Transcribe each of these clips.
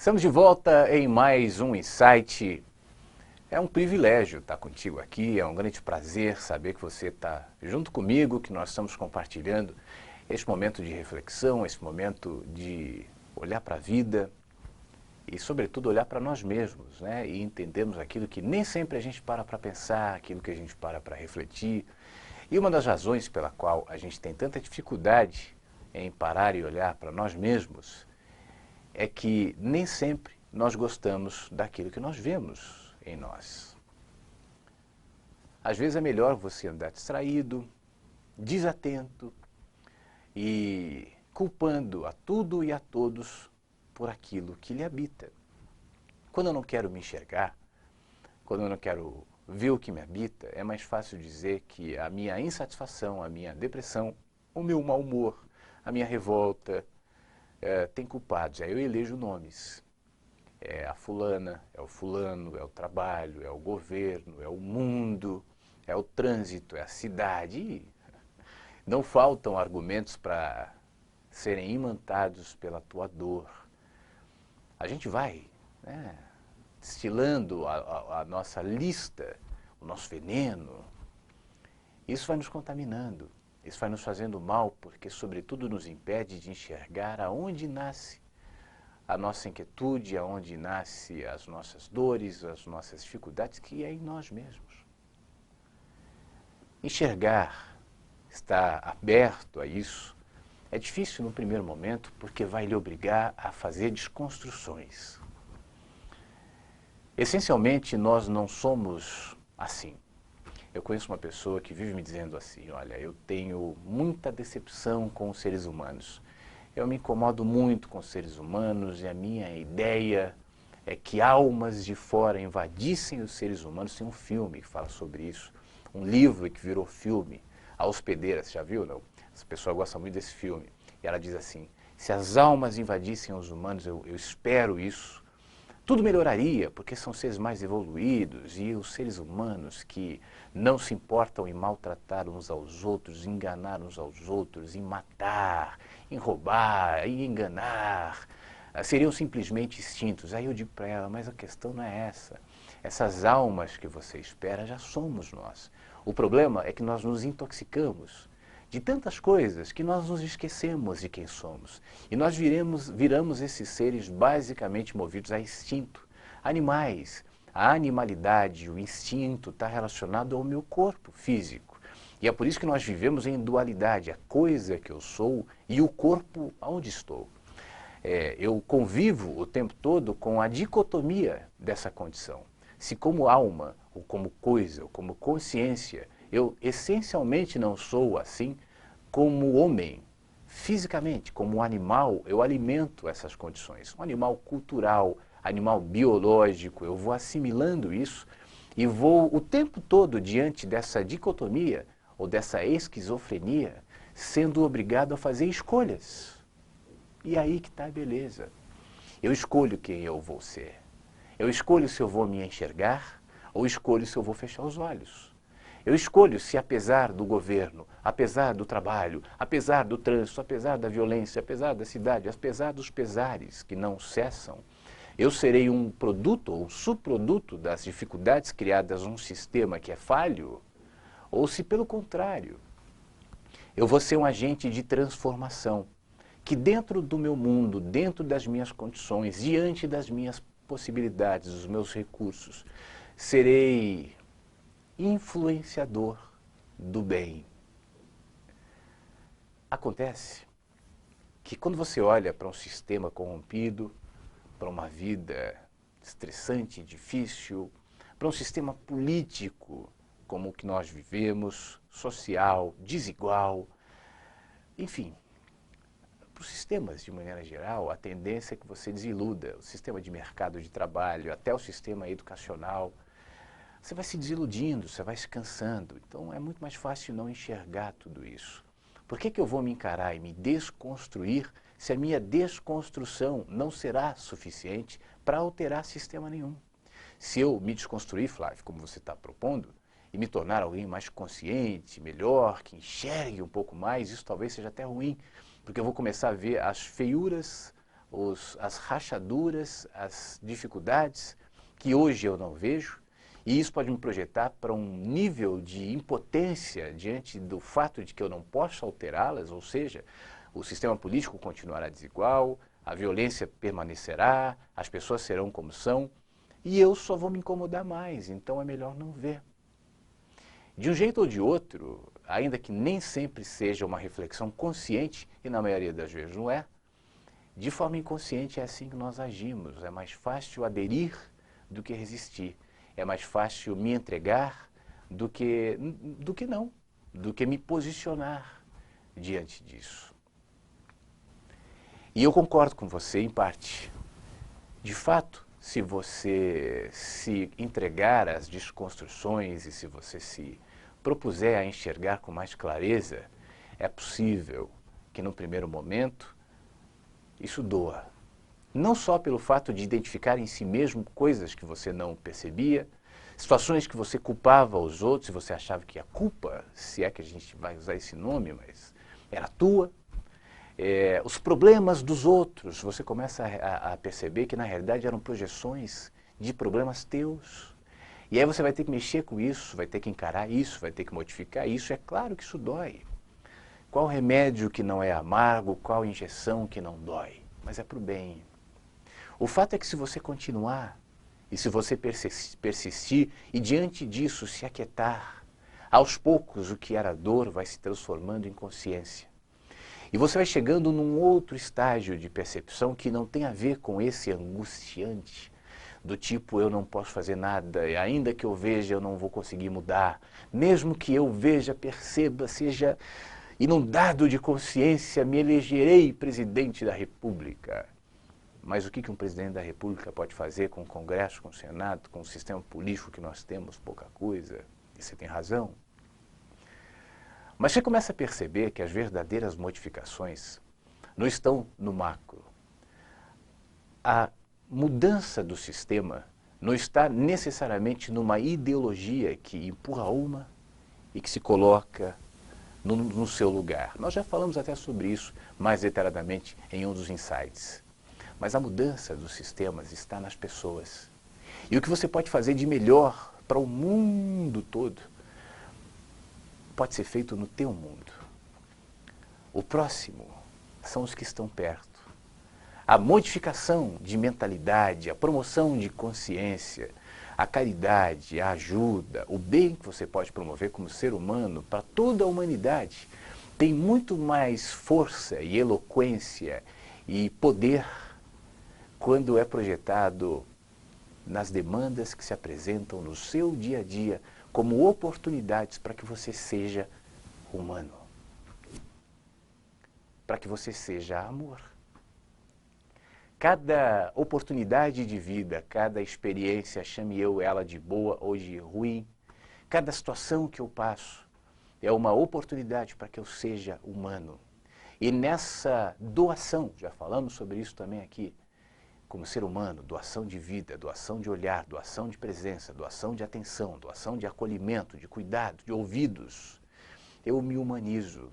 Estamos de volta em mais um Insight. É um privilégio estar contigo aqui, é um grande prazer saber que você está junto comigo, que nós estamos compartilhando esse momento de reflexão, esse momento de olhar para a vida e, sobretudo, olhar para nós mesmos, né? E entendermos aquilo que nem sempre a gente para pensar, aquilo que a gente para refletir. E uma das razões pela qual a gente tem tanta dificuldade em parar e olhar para nós mesmos é que nem sempre nós gostamos daquilo que nós vemos em nós. Às vezes é melhor você andar distraído, desatento e culpando a tudo e a todos por aquilo que lhe habita. Quando eu não quero me enxergar, quando eu não quero ver o que me habita, é mais fácil dizer que a minha insatisfação, a minha depressão, o meu mau humor, a minha revolta, tem culpados. Aí eu elejo nomes. É a fulana, é o fulano, é o trabalho, é o governo, é o mundo, é o trânsito, é a cidade. E não faltam argumentos para serem imantados pela tua dor. A gente vai, né, destilando a nossa lista, o nosso veneno. Isso vai nos contaminando. Isso vai nos fazendo mal, porque, sobretudo, nos impede de enxergar aonde nasce a nossa inquietude, aonde nasce as nossas dores, as nossas dificuldades, que é em nós mesmos. Enxergar, estar aberto a isso, é difícil no primeiro momento, porque vai lhe obrigar a fazer desconstruções. Essencialmente, nós não somos assim. Eu conheço uma pessoa que vive me dizendo assim, olha, eu tenho muita decepção com os seres humanos. Eu me incomodo muito com os seres humanos e a minha ideia é que almas de fora invadissem os seres humanos. Tem um filme que fala sobre isso, um livro que virou filme, A Hospedeira, você já viu, não? Essa pessoa gosta muito desse filme. E ela diz assim, se as almas invadissem os humanos, eu espero isso, tudo melhoraria, porque são seres mais evoluídos e os seres humanos que não se importam em maltratar uns aos outros, enganar uns aos outros, em matar, em roubar, em enganar, seriam simplesmente extintos. Aí eu digo para ela, mas a questão não é essa. Essas almas que você espera já somos nós. O problema é que nós nos intoxicamos de tantas coisas que nós nos esquecemos de quem somos. E nós viramos esses seres basicamente movidos a instinto. Animais, a animalidade, o instinto está relacionado ao meu corpo físico. E é por isso que nós vivemos em dualidade, a coisa que eu sou e o corpo onde estou. Eu convivo o tempo todo com a dicotomia dessa condição. Se como alma, ou como coisa, ou como consciência, eu essencialmente não sou assim, como homem, fisicamente, como animal, eu alimento essas condições. Um animal cultural, animal biológico, eu vou assimilando isso e vou o tempo todo diante dessa dicotomia ou dessa esquizofrenia, sendo obrigado a fazer escolhas. E aí que está a beleza. Eu escolho quem eu vou ser. Eu escolho se eu vou me enxergar ou escolho se eu vou fechar os olhos. Eu escolho se, apesar do governo, apesar do trabalho, apesar do trânsito, apesar da violência, apesar da cidade, apesar dos pesares que não cessam, eu serei um produto ou um subproduto das dificuldades criadas num sistema que é falho, ou se, pelo contrário, eu vou ser um agente de transformação, que dentro do meu mundo, dentro das minhas condições, diante das minhas possibilidades, dos meus recursos, serei influenciador do bem. Acontece que quando você olha para um sistema corrompido, para uma vida estressante, difícil, para um sistema político como o que nós vivemos, social, desigual, enfim, para os sistemas de maneira geral, a tendência é que você desiluda o sistema de mercado de trabalho, até o sistema educacional. Você vai se desiludindo, você vai se cansando. Então é muito mais fácil não enxergar tudo isso. Por que eu vou me encarar e me desconstruir se a minha desconstrução não será suficiente para alterar sistema nenhum? Se eu me desconstruir, Flávio, como você está propondo, e me tornar alguém mais consciente, melhor, que enxergue um pouco mais, isso talvez seja até ruim, porque eu vou começar a ver as feiuras as rachaduras, as dificuldades que hoje eu não vejo, e isso pode me projetar para um nível de impotência diante do fato de que eu não posso alterá-las, ou seja, o sistema político continuará desigual, a violência permanecerá, as pessoas serão como são, e eu só vou me incomodar mais, então é melhor não ver. De um jeito ou de outro, ainda que nem sempre seja uma reflexão consciente, e na maioria das vezes não é, de forma inconsciente é assim que nós agimos. É mais fácil aderir do que resistir. É mais fácil me entregar do que não, do que me posicionar diante disso. E eu concordo com você em parte. De fato, se você se entregar às desconstruções e se você se propuser a enxergar com mais clareza, é possível que no primeiro momento isso doa. Não só pelo fato de identificar em si mesmo coisas que você não percebia, situações que você culpava os outros e você achava que a culpa, se é que a gente vai usar esse nome, mas era tua. Os problemas dos outros, você começa a perceber que na realidade eram projeções de problemas teus. E aí você vai ter que mexer com isso, vai ter que encarar isso, vai ter que modificar isso. É claro que isso dói. Qual remédio que não é amargo, qual injeção que não dói? Mas é para o bem. O fato é que se você continuar, e se você persistir, e diante disso se aquietar, aos poucos o que era dor vai se transformando em consciência. E você vai chegando num outro estágio de percepção que não tem a ver com esse angustiante, do tipo eu não posso fazer nada, e ainda que eu veja eu não vou conseguir mudar, mesmo que eu veja, perceba, seja inundado de consciência, me elegerei presidente da República. Mas o que um presidente da República pode fazer com o Congresso, com o Senado, com o sistema político que nós temos? Pouca coisa. E você tem razão. Mas você começa a perceber que as verdadeiras modificações não estão no macro. A mudança do sistema não está necessariamente numa ideologia que empurra uma e que se coloca no seu lugar. Nós já falamos até sobre isso mais detalhadamente em um dos insights. Mas a mudança dos sistemas está nas pessoas. E o que você pode fazer de melhor para o mundo todo pode ser feito no teu mundo. O próximo são os que estão perto. A modificação de mentalidade, a promoção de consciência, a caridade, a ajuda, o bem que você pode promover como ser humano para toda a humanidade tem muito mais força e eloquência e poder quando é projetado nas demandas que se apresentam no seu dia a dia como oportunidades para que você seja humano, para que você seja amor. Cada oportunidade de vida, cada experiência, chame eu ela de boa ou de ruim, cada situação que eu passo é uma oportunidade para que eu seja humano. E nessa doação, já falamos sobre isso também aqui, como ser humano, doação de vida, doação de olhar, doação de presença, doação de atenção, doação de acolhimento, de cuidado, de ouvidos. Eu me humanizo,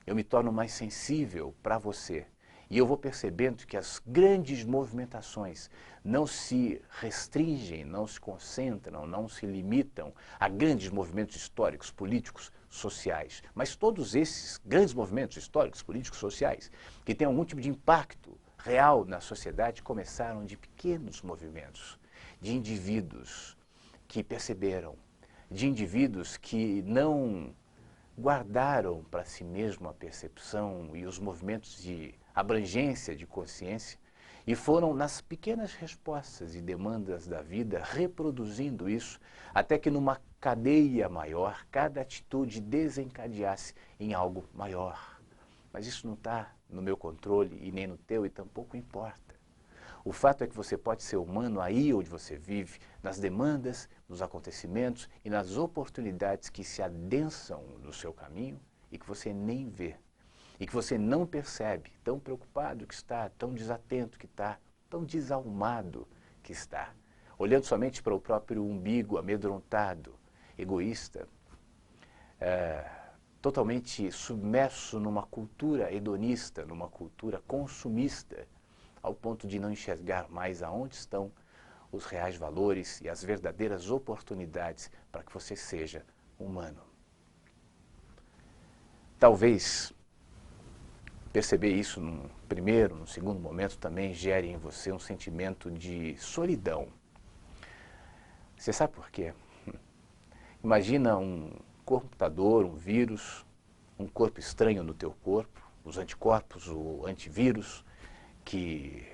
eu me torno mais sensível para você. E eu vou percebendo que as grandes movimentações não se restringem, não se concentram, não se limitam a grandes movimentos históricos, políticos, sociais. Mas todos esses grandes movimentos históricos, políticos, sociais, que têm algum tipo de impacto real na sociedade, começaram de pequenos movimentos, de indivíduos que perceberam, de indivíduos que não guardaram para si mesmo a percepção e os movimentos de abrangência de consciência e foram nas pequenas respostas e demandas da vida reproduzindo isso até que numa cadeia maior cada atitude desencadeasse em algo maior. Mas isso não está no meu controle e nem no teu e tampouco importa. O fato é que você pode ser humano aí onde você vive, nas demandas, nos acontecimentos e nas oportunidades que se adensam no seu caminho e que você nem vê. E que você não percebe, tão preocupado que está, tão desatento que está, tão desalmado que está. Olhando somente para o próprio umbigo, amedrontado, egoísta, totalmente submerso numa cultura hedonista, numa cultura consumista, ao ponto de não enxergar mais aonde estão os reais valores e as verdadeiras oportunidades para que você seja humano. Talvez perceber isso num primeiro, num segundo momento também gere em você um sentimento de solidão. Você sabe por quê? Imagina um computador, um vírus, um corpo estranho no teu corpo, os anticorpos, o antivírus, que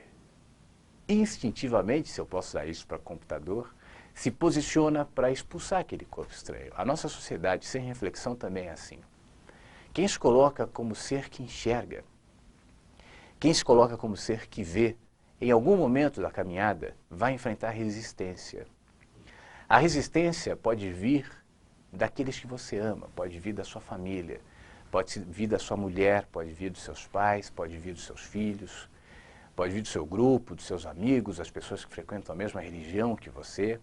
instintivamente, se eu posso usar isso para computador, se posiciona para expulsar aquele corpo estranho. A nossa sociedade, sem reflexão, também é assim. Quem se coloca como ser que enxerga, quem se coloca como ser que vê, em algum momento da caminhada, vai enfrentar resistência. A resistência pode vir daqueles que você ama, pode vir da sua família, pode vir da sua mulher, pode vir dos seus pais, pode vir dos seus filhos, pode vir do seu grupo, dos seus amigos, das pessoas que frequentam a mesma religião que você.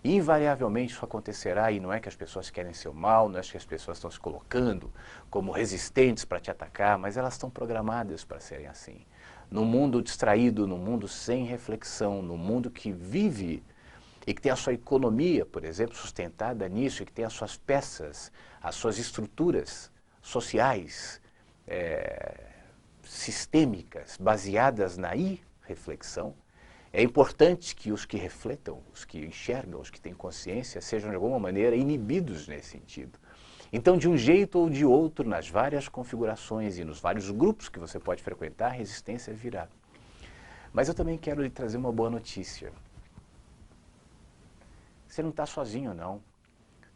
E invariavelmente isso acontecerá, e não é que as pessoas querem seu mal, não é que as pessoas estão se colocando como resistentes para te atacar, mas elas estão programadas para serem assim. No mundo distraído, no mundo sem reflexão, no mundo que vive e que tem a sua economia, por exemplo, sustentada nisso, e que tem as suas peças, as suas estruturas sociais, sistêmicas, baseadas na irreflexão, é importante que os que refletam, os que enxergam, os que têm consciência, sejam de alguma maneira inibidos nesse sentido. Então, de um jeito ou de outro, nas várias configurações e nos vários grupos que você pode frequentar, a resistência virá. Mas eu também quero lhe trazer uma boa notícia. Você não está sozinho, não.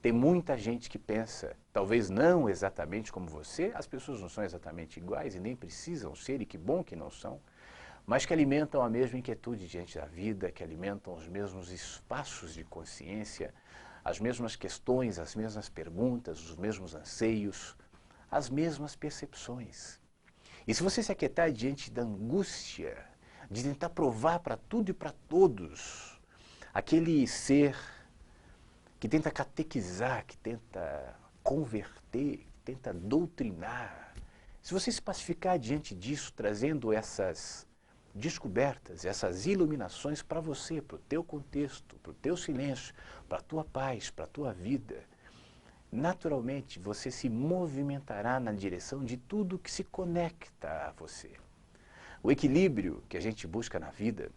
Tem muita gente que pensa, talvez não exatamente como você, as pessoas não são exatamente iguais e nem precisam ser, e que bom que não são, mas que alimentam a mesma inquietude diante da vida, que alimentam os mesmos espaços de consciência, as mesmas questões, as mesmas perguntas, os mesmos anseios, as mesmas percepções. E se você se aquietar diante da angústia de tentar provar para tudo e para todos, aquele ser que tenta catequizar, que tenta converter, que tenta doutrinar, se você se pacificar diante disso, trazendo essas descobertas, essas iluminações para você, para o teu contexto, para o teu silêncio, para a tua paz, para a tua vida, naturalmente você se movimentará na direção de tudo que se conecta a você. O equilíbrio que a gente busca na vida,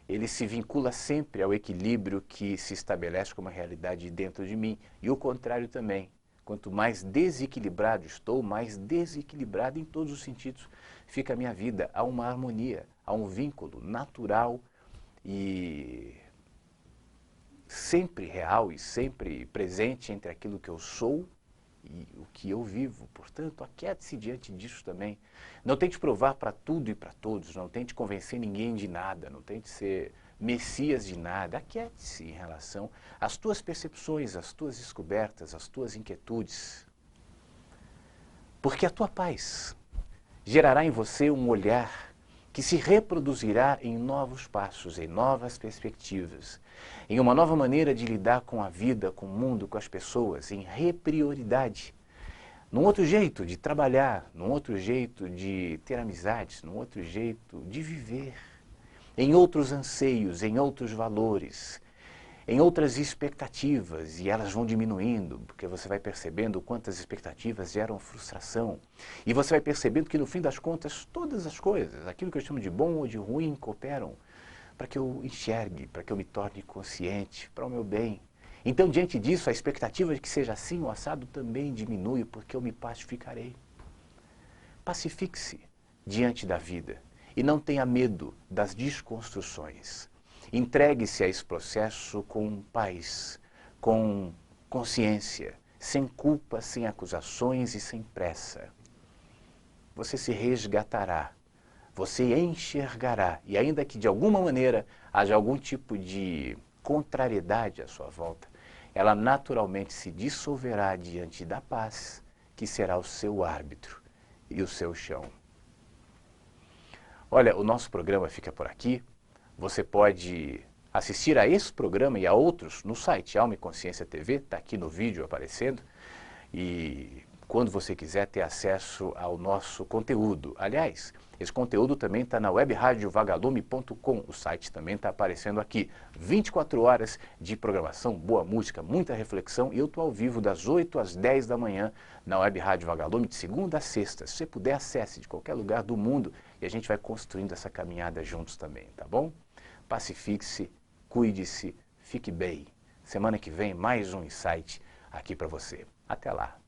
ele se vincula sempre ao equilíbrio que se estabelece como realidade dentro de mim. E o contrário também. Quanto mais desequilibrado estou, mais desequilibrado em todos os sentidos fica a minha vida. Há uma harmonia, há um vínculo natural e sempre real e sempre presente entre aquilo que eu sou e o que eu vivo. Portanto, aquiete-se diante disso também. Não tente provar para tudo e para todos, não tente convencer ninguém de nada, não tente ser messias de nada. Aquiete-se em relação às tuas percepções, às tuas descobertas, às tuas inquietudes. Porque a tua paz gerará em você um olhar que se reproduzirá em novos passos, em novas perspectivas, em uma nova maneira de lidar com a vida, com o mundo, com as pessoas, em reprioridade, num outro jeito de trabalhar, num outro jeito de ter amizades, num outro jeito de viver, em outros anseios, em outros valores, em outras expectativas, e elas vão diminuindo, porque você vai percebendo quantas expectativas geram frustração. E você vai percebendo que, no fim das contas, todas as coisas, aquilo que eu chamo de bom ou de ruim, cooperam para que eu enxergue, para que eu me torne consciente, para o meu bem. Então, diante disso, a expectativa de que seja assim o assado também diminui, porque eu me pacificarei. Pacifique-se diante da vida e não tenha medo das desconstruções. Entregue-se a esse processo com paz, com consciência, sem culpa, sem acusações e sem pressa. Você se resgatará, você enxergará, e ainda que de alguma maneira haja algum tipo de contrariedade à sua volta, ela naturalmente se dissolverá diante da paz, que será o seu árbitro e o seu chão. Olha, o nosso programa fica por aqui. Você pode assistir a esse programa e a outros no site Alma e Consciência TV, está aqui no vídeo aparecendo. E quando você quiser ter acesso ao nosso conteúdo. Aliás, esse conteúdo também está na webradiovagalume.com, o site também está aparecendo aqui. 24 horas de programação, boa música, muita reflexão, e eu estou ao vivo das 8 às 10 da manhã na Web Rádio Vagalume, de segunda a sexta. Se você puder, acesse de qualquer lugar do mundo e a gente vai construindo essa caminhada juntos também, tá bom? Pacifique-se, cuide-se, fique bem. Semana que vem, mais um insight aqui para você. Até lá!